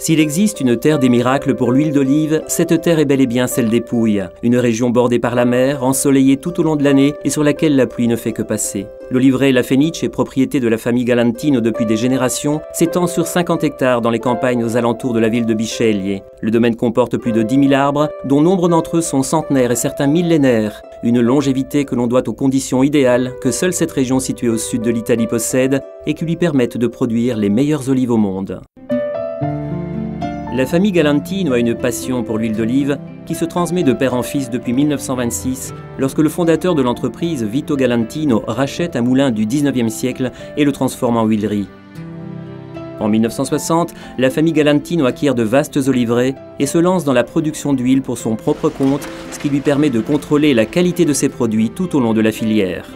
S'il existe une terre des miracles pour l'huile d'olive, cette terre est bel et bien celle des Pouilles, une région bordée par la mer, ensoleillée tout au long de l'année et sur laquelle la pluie ne fait que passer. L'oliveraie La Fenice, propriété de la famille Galantino depuis des générations, s'étend sur 50 hectares dans les campagnes aux alentours de la ville de Bisceglie. Le domaine comporte plus de 10 000 arbres, dont nombre d'entre eux sont centenaires et certains millénaires. Une longévité que l'on doit aux conditions idéales que seule cette région située au sud de l'Italie possède et qui lui permettent de produire les meilleures olives au monde. La famille Galantino a une passion pour l'huile d'olive qui se transmet de père en fils depuis 1926, lorsque le fondateur de l'entreprise, Vito Galantino, rachète un moulin du 19e siècle et le transforme en huilerie. En 1960, la famille Galantino acquiert de vastes oliveraies et se lance dans la production d'huile pour son propre compte, ce qui lui permet de contrôler la qualité de ses produits tout au long de la filière.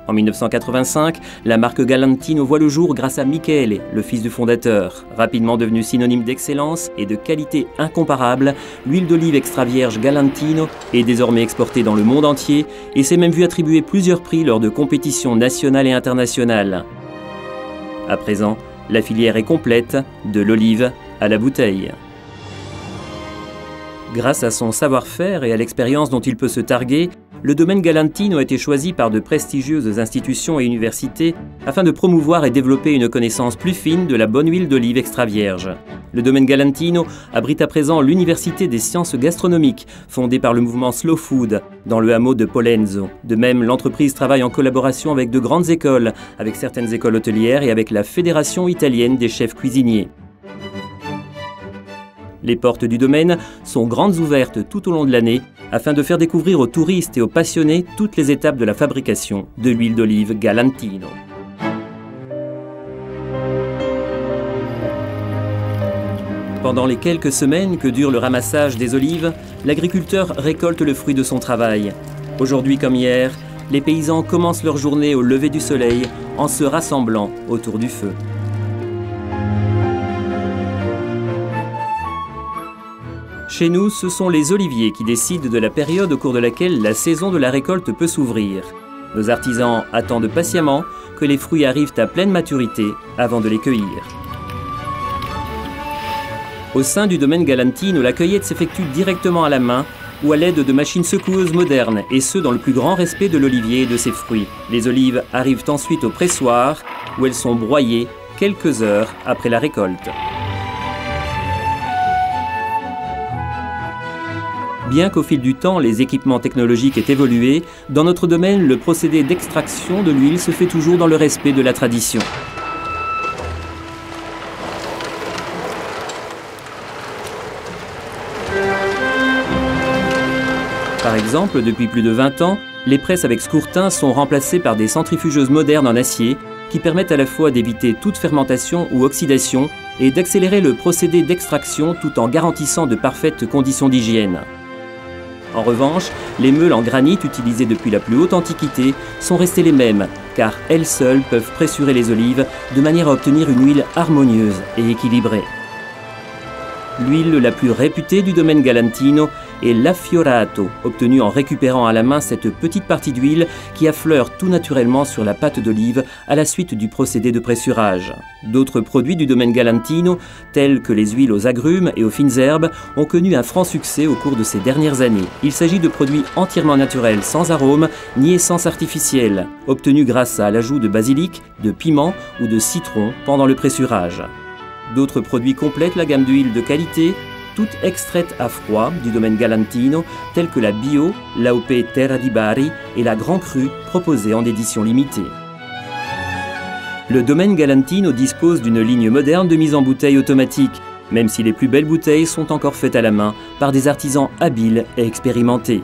En 1985, la marque Galantino voit le jour grâce à Michele, le fils du fondateur. Rapidement devenu synonyme d'excellence et de qualité incomparable, l'huile d'olive extra vierge Galantino est désormais exportée dans le monde entier et s'est même vu attribuer plusieurs prix lors de compétitions nationales et internationales. À présent, la filière est complète, de l'olive à la bouteille. Grâce à son savoir-faire et à l'expérience dont il peut se targuer, le domaine Galantino a été choisi par de prestigieuses institutions et universités afin de promouvoir et développer une connaissance plus fine de la bonne huile d'olive extra vierge. Le domaine Galantino abrite à présent l'Université des sciences gastronomiques, fondée par le mouvement Slow Food, dans le hameau de Pollenzo. De même, l'entreprise travaille en collaboration avec de grandes écoles, avec certaines écoles hôtelières et avec la Fédération italienne des chefs cuisiniers. Les portes du domaine sont grandes ouvertes tout au long de l'année afin de faire découvrir aux touristes et aux passionnés toutes les étapes de la fabrication de l'huile d'olive Galantino. Pendant les quelques semaines que dure le ramassage des olives, l'agriculteur récolte le fruit de son travail. Aujourd'hui comme hier, les paysans commencent leur journée au lever du soleil en se rassemblant autour du feu. Chez nous, ce sont les oliviers qui décident de la période au cours de laquelle la saison de la récolte peut s'ouvrir. Nos artisans attendent patiemment que les fruits arrivent à pleine maturité avant de les cueillir. Au sein du domaine Galantino, la cueillette s'effectue directement à la main ou à l'aide de machines secoueuses modernes, et ce dans le plus grand respect de l'olivier et de ses fruits. Les olives arrivent ensuite au pressoir où elles sont broyées quelques heures après la récolte. Bien qu'au fil du temps, les équipements technologiques aient évolué, dans notre domaine, le procédé d'extraction de l'huile se fait toujours dans le respect de la tradition. Par exemple, depuis plus de 20 ans, les presses avec scourtin sont remplacées par des centrifugeuses modernes en acier qui permettent à la fois d'éviter toute fermentation ou oxydation et d'accélérer le procédé d'extraction tout en garantissant de parfaites conditions d'hygiène. En revanche, les meules en granit utilisées depuis la plus haute antiquité sont restées les mêmes, car elles seules peuvent pressurer les olives de manière à obtenir une huile harmonieuse et équilibrée. L'huile la plus réputée du domaine Galantino est l'affiorato, obtenue en récupérant à la main cette petite partie d'huile qui affleure tout naturellement sur la pâte d'olive à la suite du procédé de pressurage. D'autres produits du domaine Galantino, tels que les huiles aux agrumes et aux fines herbes, ont connu un franc succès au cours de ces dernières années. Il s'agit de produits entièrement naturels, sans arôme ni essence artificielle, obtenus grâce à l'ajout de basilic, de piment ou de citron pendant le pressurage. D'autres produits complètent la gamme d'huiles de qualité, toutes extraites à froid du domaine Galantino, telles que la Bio, l'AOP Terra di Bari et la Grand Cru, proposée en édition limitée. Le domaine Galantino dispose d'une ligne moderne de mise en bouteille automatique, même si les plus belles bouteilles sont encore faites à la main par des artisans habiles et expérimentés.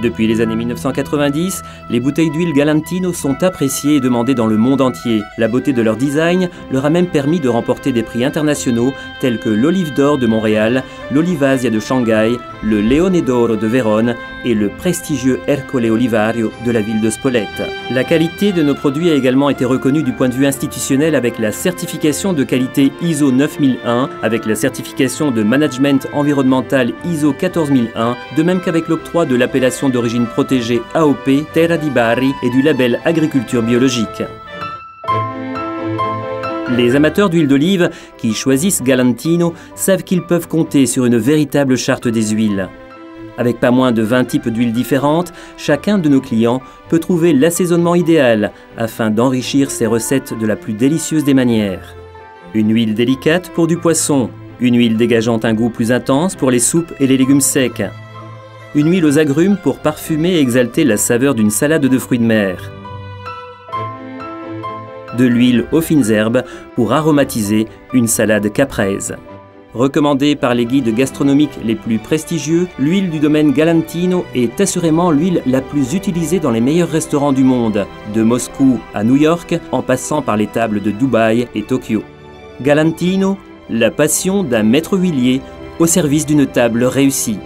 Depuis les années 1990, les bouteilles d'huile Galantino sont appréciées et demandées dans le monde entier. La beauté de leur design leur a même permis de remporter des prix internationaux tels que l'Olive d'Or de Montréal, l'Olivasia de Shanghai, le Leone d'Oro de Vérone et le prestigieux Ercole Olivario de la ville de Spolète. La qualité de nos produits a également été reconnue du point de vue institutionnel avec la certification de qualité ISO 9001, avec la certification de management environnemental ISO 14001, de même qu'avec l'octroi de l'appellation d'origine protégée AOP Terra di Bari et du label agriculture biologique. Les amateurs d'huile d'olive qui choisissent Galantino savent qu'ils peuvent compter sur une véritable charte des huiles. Avec pas moins de 20 types d'huiles différentes, chacun de nos clients peut trouver l'assaisonnement idéal afin d'enrichir ses recettes de la plus délicieuse des manières. Une huile délicate pour du poisson, une huile dégageant un goût plus intense pour les soupes et les légumes secs, une huile aux agrumes pour parfumer et exalter la saveur d'une salade de fruits de mer, de l'huile aux fines herbes pour aromatiser une salade caprese. Recommandée par les guides gastronomiques les plus prestigieux, l'huile du domaine Galantino est assurément l'huile la plus utilisée dans les meilleurs restaurants du monde, de Moscou à New York, en passant par les tables de Dubaï et Tokyo. Galantino, la passion d'un maître huilier au service d'une table réussie.